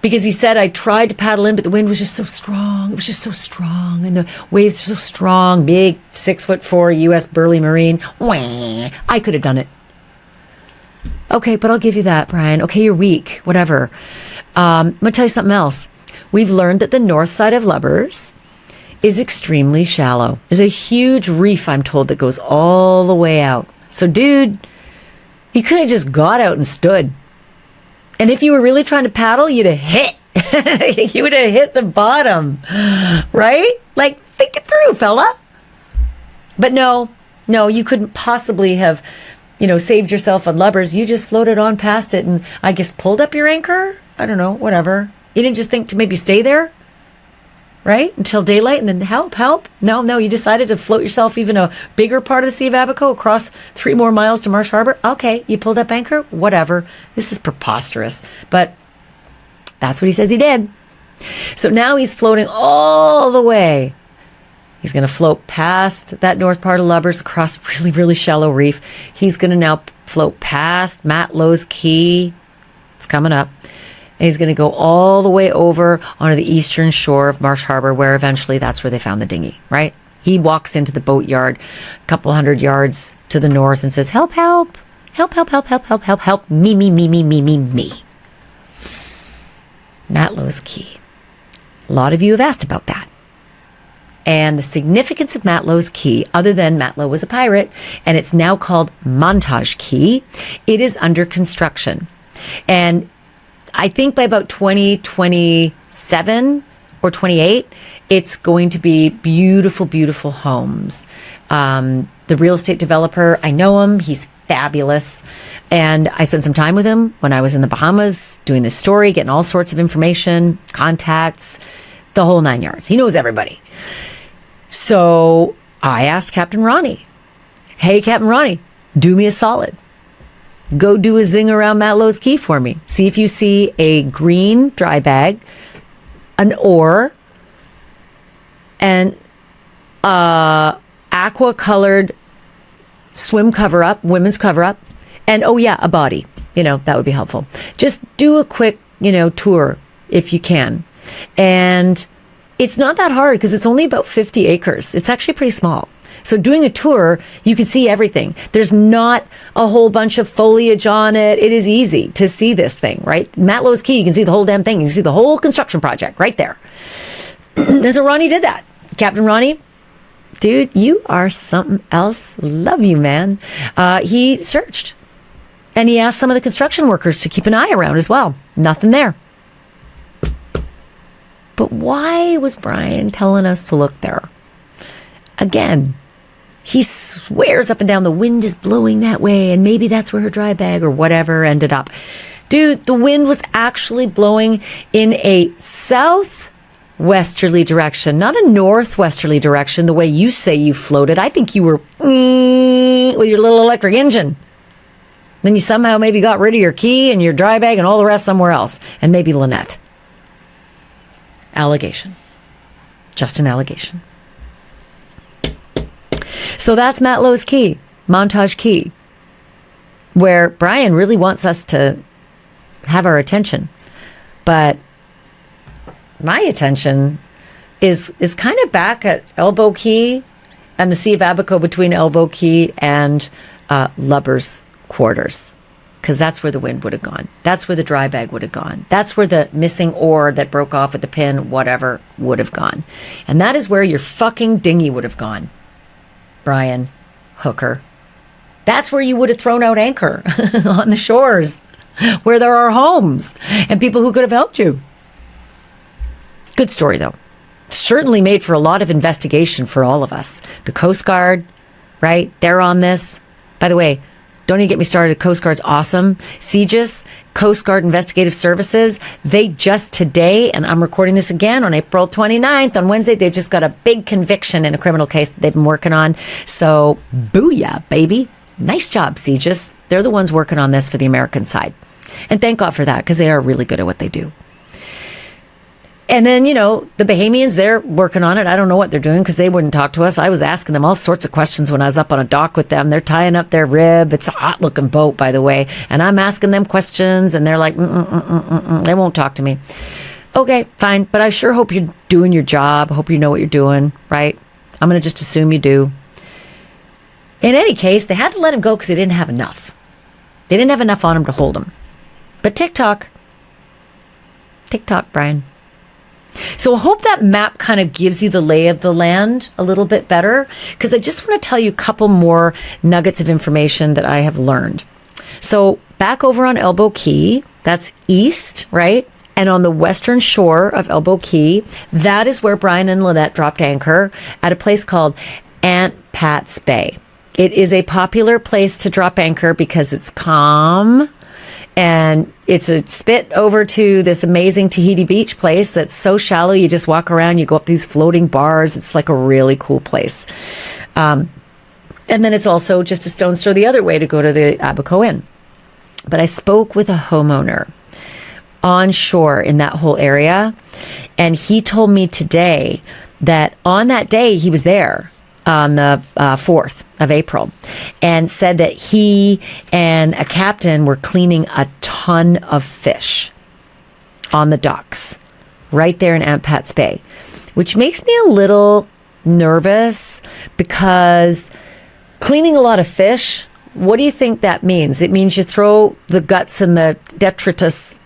because he said, I tried to paddle in, but the wind was just so strong. It was just so strong, and the waves were so strong. Big 6'4" U.S. burly Marine. Wah, I could have done it. Okay, but I'll give you that, Brian. Okay, you're weak. Whatever. I'm going to tell you something else. We've learned that the north side of Lubbers is extremely shallow. There's a huge reef, I'm told, that goes all the way out. So, dude, you could have just got out and stood. And if you were really trying to paddle, you'd have hit. You would have hit the bottom, right? Like, think it through, fella. But no, you couldn't possibly have, saved yourself on Lubbers. You just floated on past it and I guess pulled up your anchor? I don't know, whatever. You didn't just think to maybe stay there? right? Until daylight, and then help. No, you decided to float yourself even a bigger part of the Sea of Abaco across 3 more miles to Marsh Harbor. Okay, you pulled up anchor, whatever. This is preposterous, but that's what he says he did. So now he's floating all the way. He's going to float past that north part of Lubbers across really, really shallow reef. He's going to now float past Matlow's Key. It's coming up. And he's going to go all the way over onto the eastern shore of Marsh Harbor, where eventually that's where they found the dinghy, right? He walks into the boatyard a couple hundred yards to the north and says, help, help, help, help, help, help, help, help, help, me. Matlow's Key. A lot of you have asked about that. And the significance of Matlow's Key, other than Matlow was a pirate, and it's now called Montage Key, it is under construction. And I think by about 2027 or 28, it's going to be beautiful, beautiful homes. The real estate developer, I know him. He's fabulous. And I spent some time with him when I was in the Bahamas doing this story, getting all sorts of information, contacts, the whole 9 yards. He knows everybody. So I asked Captain Ronnie, hey, Captain Ronnie, do me a solid. Go do a zing around Matlow's Key for me. See if you see a green dry bag, an oar, and aqua-colored swim cover-up, women's cover-up, and oh yeah, a body. That would be helpful. Just do a quick, tour if you can. And it's not that hard because it's only about 50 acres. It's actually pretty small. So doing a tour, you can see everything. There's not a whole bunch of foliage on it. It is easy to see this thing, right? Matlow's Key, you can see the whole damn thing. You can see the whole construction project right there. And so Ronnie did that. Captain Ronnie, dude, you are something else. Love you, man. He searched. And he asked some of the construction workers to keep an eye around as well. Nothing there. But why was Brian telling us to look there? Again, he swears up and down the wind is blowing that way, and maybe that's where her dry bag or whatever ended up. Dude, the wind was actually blowing in a southwesterly direction, not a northwesterly direction, the way you say you floated. I think you were with your little electric engine. Then you somehow maybe got rid of your key and your dry bag and all the rest somewhere else. And maybe Lynette. Allegation. Just an allegation. So that's Matlow's Key, Montage Key, where Brian really wants us to have our attention. But my attention is kind of back at Elbow Key and the Sea of Abaco between Elbow Key and Lubbers Quarters. Because that's where the wind would have gone. That's where the dry bag would have gone. That's where the missing oar that broke off at the pin, whatever, would have gone. And that is where your fucking dinghy would have gone, Brian Hooker. That's where you would have thrown out anchor on the shores where there are homes and people who could have helped you. Good story, though. Certainly made for a lot of investigation for all of us. The Coast Guard, right? They're on this. By the way, don't even get me started. Coast Guard's awesome. CGIS, Coast Guard Investigative Services, they just today, and I'm recording this again on April 29th, on Wednesday, they just got a big conviction in a criminal case that they've been working on. So, booyah, baby. Nice job, CGIS. They're the ones working on this for the American side. And thank God for that, because they are really good at what they do. And then, the Bahamians, they're working on it. I don't know what they're doing because they wouldn't talk to us. I was asking them all sorts of questions when I was up on a dock with them. They're tying up their rib. It's a hot-looking boat, by the way. And I'm asking them questions, and they're like, They won't talk to me. Okay, fine. But I sure hope you're doing your job. I hope you know what you're doing, right? I'm going to just assume you do. In any case, they had to let him go because they didn't have enough. They didn't have enough on him to hold him. But TikTok, Brian. So I hope that map kind of gives you the lay of the land a little bit better, because I just want to tell you a couple more nuggets of information that I have learned. So back over on Elbow Key, that's east, right? And on the western shore of Elbow Key, that is where Brian and Lynette dropped anchor at a place called Aunt Pat's Bay. It is a popular place to drop anchor because it's calm. And it's a spit over to this amazing Tahiti beach place that's so shallow. You just walk around, you go up these floating bars. It's like a really cool place. And then it's also just a stone's throw the other way to go to the Abaco Inn. But I spoke with a homeowner on shore in that whole area. And he told me today that on that day he was there on the 4th of April and said that he and a captain were cleaning a ton of fish on the docks right there in Aunt Pat's Bay, which makes me a little nervous because cleaning a lot of fish, what do you think that means? It means you throw the guts and the detritus,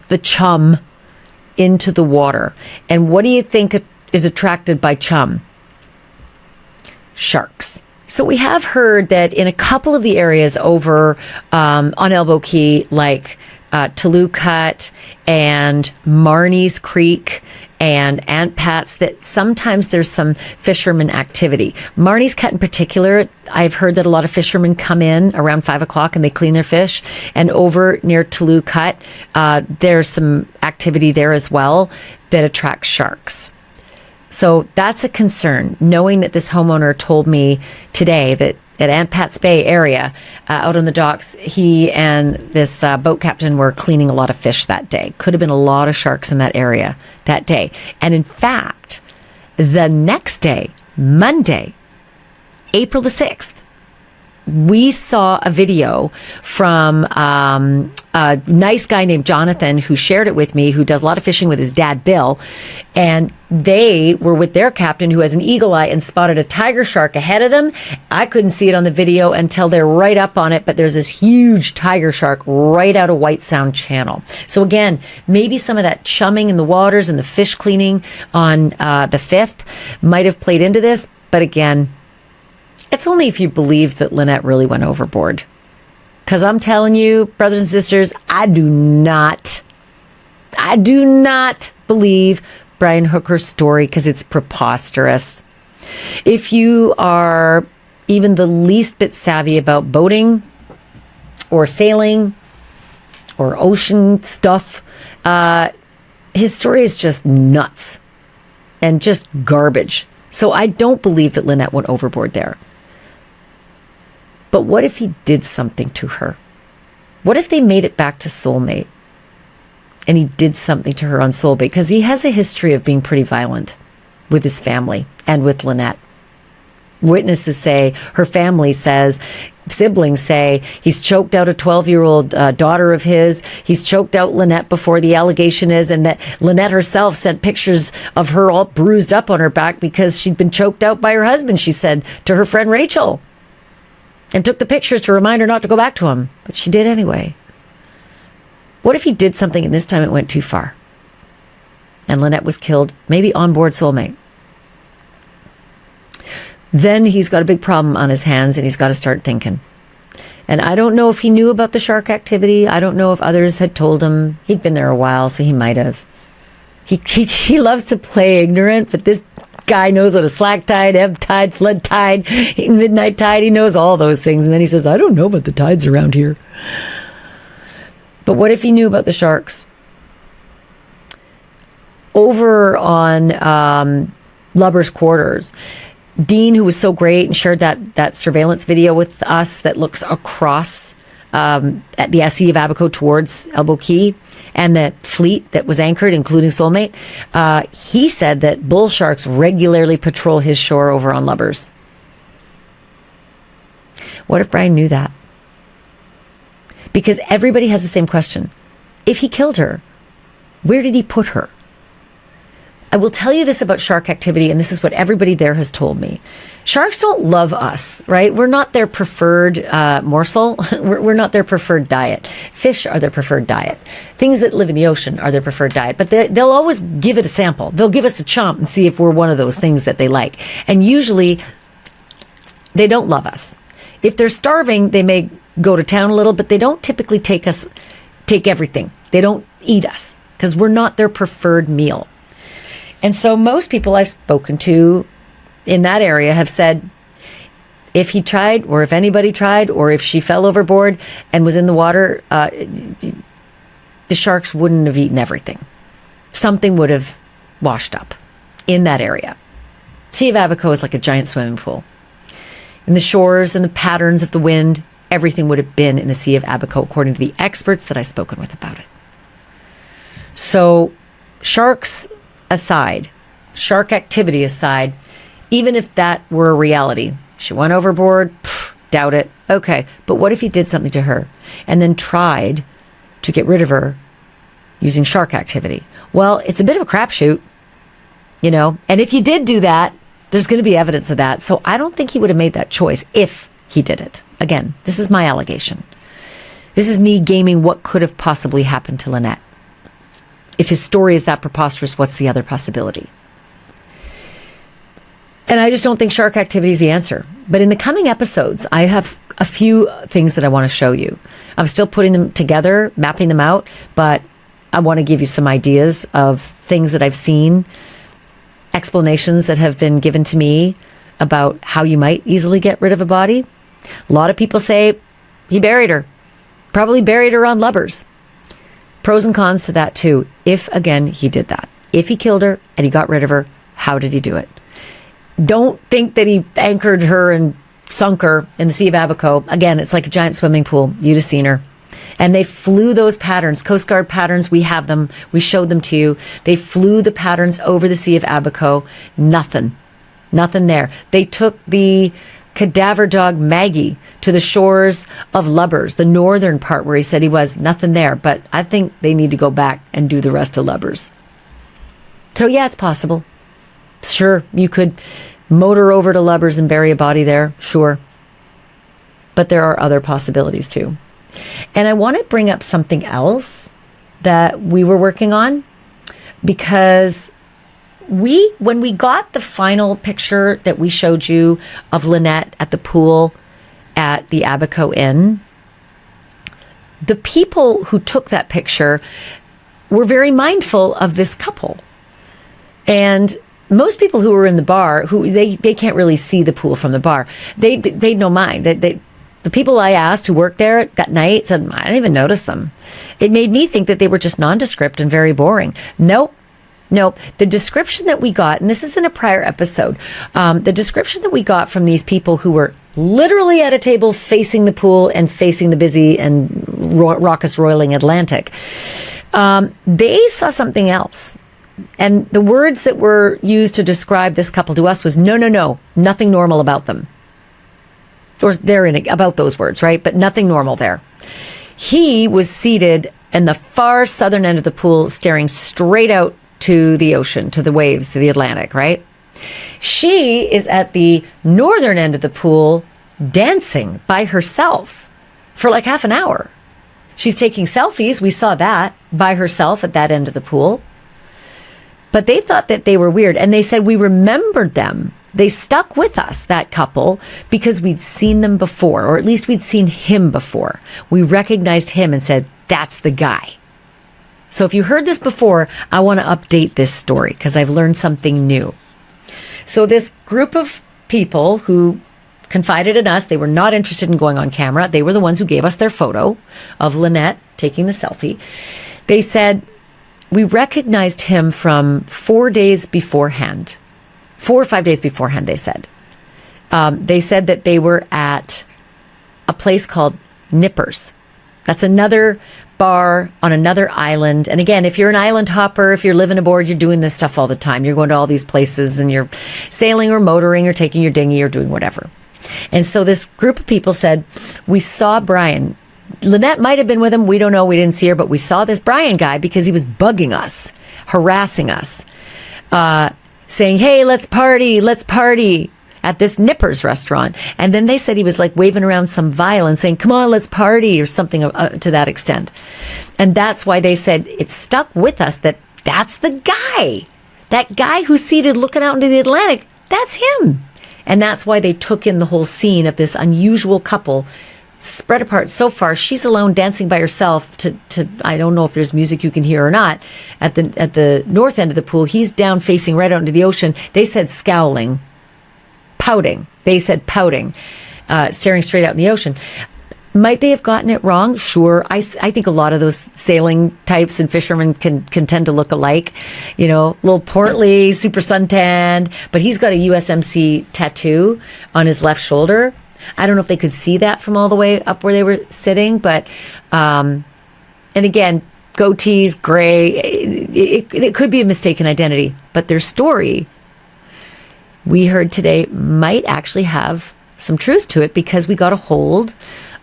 the chum, into the water. And what do you think is attracted by chum? Sharks. So we have heard that in a couple of the areas over on Elbow Key, like Toulouse Cut and Marnie's Creek and Aunt Pat's, that sometimes there's some fisherman activity. Marnie's Cut in particular, I've heard that a lot of fishermen come in around 5 o'clock and they clean their fish. And over near Toulouse Cut, there's some activity there as well that attracts sharks. So that's a concern, knowing that this homeowner told me today that at Aunt Pat's Bay area, out on the docks, he and this boat captain were cleaning a lot of fish that day. Could have been a lot of sharks in that area that day. And in fact, the next day, Monday, April the 6th, we saw a video from a nice guy named Jonathan who shared it with me, who does a lot of fishing with his dad, Bill. And they were with their captain who has an eagle eye and spotted a tiger shark ahead of them. I couldn't see it on the video until they're right up on it, but there's this huge tiger shark right out of White Sound Channel. So again, maybe some of that chumming in the waters and the fish cleaning on the 5th might have played into this. But again, it's only if you believe that Lynette really went overboard. Because I'm telling you, brothers and sisters, I do not believe Brian Hooker's story because it's preposterous. If you are even the least bit savvy about boating or sailing or ocean stuff, his story is just nuts and just garbage. So I don't believe that Lynette went overboard there. But what if he did something to her? What if they made it back to Soulmate and he did something to her on Soulmate? Because he has a history of being pretty violent with his family and with Lynette. Witnesses say, her family says, siblings say, he's choked out a 12-year-old daughter of his. He's choked out Lynette before the allegation is, and that Lynette herself sent pictures of her all bruised up on her back because she'd been choked out by her husband, she said to her friend Rachel. And took the pictures to remind her not to go back to him. But she did anyway. What if he did something and this time it went too far? And Lynette was killed, maybe on board Soulmate. Then he's got a big problem on his hands and he's got to start thinking. And I don't know if he knew about the shark activity. I don't know if others had told him. He'd been there a while, so he might have. He loves to play ignorant, but this guy knows what a slack tide, ebb tide, flood tide, midnight tide. He knows all those things. And then he says, I don't know about the tides around here. But what if he knew about the sharks? Over on Lubber's Quarters, Dean, who was so great and shared that surveillance video with us that looks across at the SE of Abaco towards Elbow Key and that fleet that was anchored, including Soulmate, he said that bull sharks regularly patrol his shore over on Lubbers. What if Brian knew that? Because everybody has the same question. If he killed her, where did he put her? I will tell you this about shark activity, and this is what everybody there has told me. Sharks don't love us, right? We're not their preferred morsel. We're not their preferred diet. Fish are their preferred diet. Things that live in the ocean are their preferred diet, but they'll always give it a sample. They'll give us a chomp and see if we're one of those things that they like. And usually, they don't love us. If they're starving, they may go to town a little, but they don't typically take everything. They don't eat us because we're not their preferred meal. And so most people I've spoken to in that area have said, If he tried, or if anybody tried, or if she fell overboard and was in the water, the sharks wouldn't have eaten everything. Something would have washed up in that area. Sea of Abaco is like a giant swimming pool. And the shores and the patterns of the wind, everything would have been in the Sea of Abaco, according to the experts that I've spoken with about it. So, sharks aside, shark activity aside, even if that were a reality, she went overboard, doubt it. Okay, but what if he did something to her and then tried to get rid of her using shark activity? Well, it's a bit of a crapshoot, you know, and if you did do that, there's going to be evidence of that. So I don't think he would have made that choice if he did it. Again, this is my allegation. This is me gaming what could have possibly happened to Lynette. If his story is that preposterous, what's the other possibility? And I just don't think shark activity is the answer. But in the coming episodes, I have a few things that I want to show you. I'm still putting them together, mapping them out, but I want to give you some ideas of things that I've seen, explanations that have been given to me about how you might easily get rid of a body. A lot of people say he buried her, probably buried her on lubbers. Pros and cons to that too. If, again, he did that. If he killed her and he got rid of her, how did he do it? Don't think that he anchored her and sunk her in the Sea of Abaco. Again, it's like a giant swimming pool. You'd have seen her. And they flew those patterns, Coast Guard patterns. We have them. We showed them to you. They flew the patterns over the Sea of Abaco. Nothing there. They took the cadaver dog Maggie to the shores of Lubbers, the northern part where he said he was. Nothing there. But I think they need to go back and do the rest of Lubbers. So yeah, it's possible. Sure, you could motor over to Lubbers and bury a body there. Sure. But there are other possibilities too. And I want to bring up something else that we were working on, because when we got the final picture that we showed you of Lynette at the pool at the Abaco Inn, the people who took that picture were very mindful of this couple. And most people who were in the bar, who they can't really see the pool from the bar, they don't mind. The people I asked who worked there that night said, I didn't even notice them. It made me think that they were just nondescript and very boring. Nope. The description that we got, and this is in a prior episode, the description that we got from these people who were literally at a table facing the pool and facing the busy and raucous roiling Atlantic, they saw something else. And the words that were used to describe this couple to us was, no, nothing normal about them. Or about those words, right? But nothing normal there. He was seated in the far southern end of the pool, staring straight out to the ocean, to the waves, to the Atlantic, right? She is at the northern end of the pool, dancing by herself for like half an hour. She's taking selfies. We saw that by herself at that end of the pool. But they thought that they were weird. And they said we remembered them. They stuck with us, that couple, because we'd seen them before, or at least we'd seen him before. We recognized him and said, that's the guy. So if you heard this before, I want to update this story because I've learned something new. So this group of people who confided in us, they were not interested in going on camera. They were the ones who gave us their photo of Lynette taking the selfie. They said, we recognized him from 4 days beforehand. 4 or 5 days beforehand, they said. They said that they were at a place called Nippers. That's another bar on another island. And again, if you're an island hopper, if you're living aboard, you're doing this stuff all the time. You're going to all these places and you're sailing or motoring or taking your dinghy or doing whatever. And so this group of people said, we saw Brian. Lynette might have been with him. We don't know. We didn't see her, but we saw this Brian guy because he was bugging us, harassing us, saying, hey, let's party at this Nippers restaurant. And then they said he was like waving around some violin saying, come on, let's party or something to that extent. And that's why they said it stuck with us that that's the guy. That guy who's seated looking out into the Atlantic, that's him. And that's why they took in the whole scene of this unusual couple spread apart so far. She's alone dancing by herself to I don't know if there's music you can hear or not at the north end of the pool. He's down facing right out into the ocean. They said scowling, pouting. They said pouting. staring straight out in the ocean. Might they have gotten it wrong? Sure. I think a lot of those sailing types and fishermen can tend to look alike. You know, a little portly, super suntanned, but he's got a USMC tattoo on his left shoulder. I don't know if they could see that from all the way up where they were sitting, but, and again, goatees, gray, it could be a mistaken identity, but their story we heard today might actually have some truth to it, because we got a hold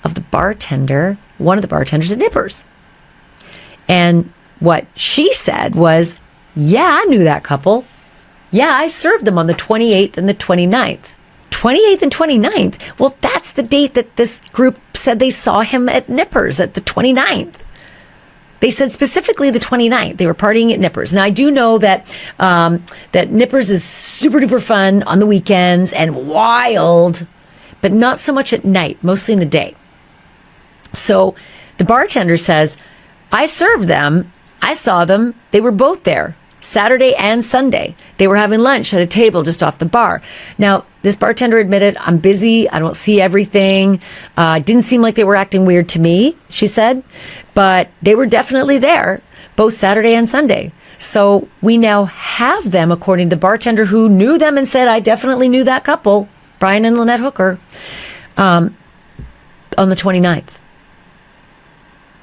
of the bartender, one of the bartenders at Nippers. And what she said was, yeah, I knew that couple. Yeah, I served them on the 28th and the 29th. 28th and 29th? Well, that's the date that this group said they saw him at Nippers, at the 29th. They said specifically the 29th. They were partying at Nippers. Now, I do know that that Nippers is super duper fun on the weekends and wild, but not so much at night, mostly in the day. So the bartender says, I served them. I saw them. They were both there, Saturday and Sunday. They were having lunch at a table just off the bar. Now, this bartender admitted, I'm busy. I don't see everything. Didn't seem like they were acting weird to me, she said, but they were definitely there both Saturday and Sunday. So we now have them, according to the bartender who knew them and said, I definitely knew that couple, Brian and Lynette Hooker, on the 29th.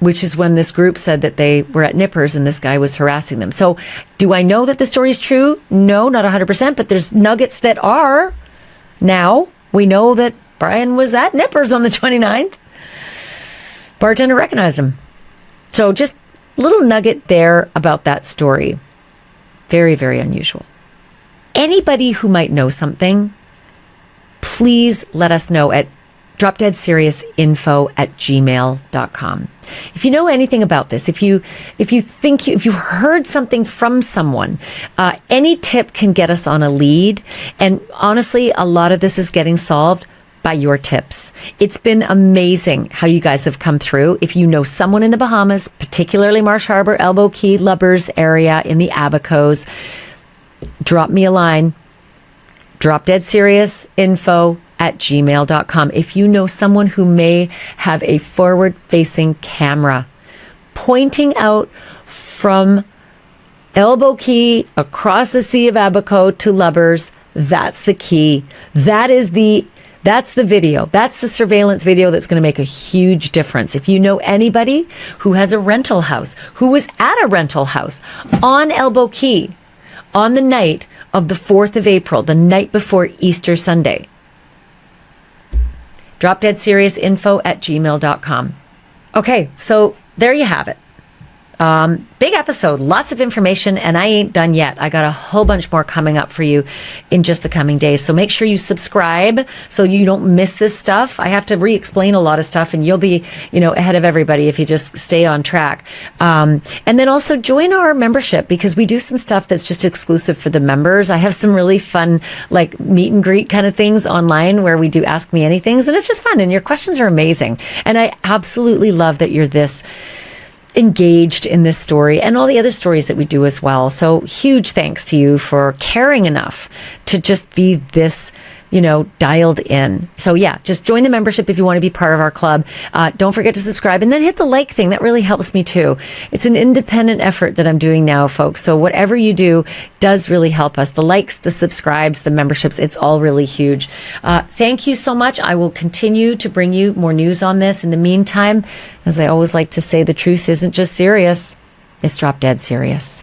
Which is when this group said that they were at Nippers and this guy was harassing them. So do I know that the story is true? No, not 100%, but there's nuggets that are. Now, we know that Brian was at Nippers on the 29th. Bartender recognized him. So just a little nugget there about that story. Very, very unusual. Anybody who might know something, please let us know at dropdeadseriousinfo@gmail.com. If you know anything about this, if you've heard something from someone, any tip can get us on a lead. And honestly, a lot of this is getting solved by your tips. It's been amazing how you guys have come through. If you know someone in the Bahamas, particularly Marsh Harbor, Elbow Key, Lubbers area in the Abacos, drop me a line. dropdeadseriousinfo@gmail.com. If you know someone who may have a forward-facing camera pointing out from Elbow Key across the Sea of Abaco to Lubbers, that's the key. That's the video. That's the surveillance video that's going to make a huge difference. If you know anybody who has a rental house, who was at a rental house on Elbow Key on the night of the 4th of April, the night before Easter Sunday, dropdeadseriousinfo@gmail.com. Okay, so there you have it. Big episode, lots of information, and I ain't done yet. I got a whole bunch more coming up for you in just the coming days. So make sure you subscribe so you don't miss this stuff. I have to re-explain a lot of stuff, and you'll be, ahead of everybody if you just stay on track. And then also join our membership, because we do some stuff that's just exclusive for the members. I have some really fun, like meet and greet kind of things online where we do Ask Me Anythings, and it's just fun, and your questions are amazing. And I absolutely love that you're this engaged in this story and all the other stories that we do as well. So huge thanks to you for caring enough to just be this, dialed in. So yeah, just join the membership if you want to be part of our club. Don't forget to subscribe, and then hit the like thing. That really helps me too. It's an independent effort that I'm doing now, folks. So whatever you do does really help us. The likes, the subscribes, the memberships, it's all really huge. Thank you so much. I will continue to bring you more news on this. In the meantime, as I always like to say, the truth isn't just serious. It's drop dead serious.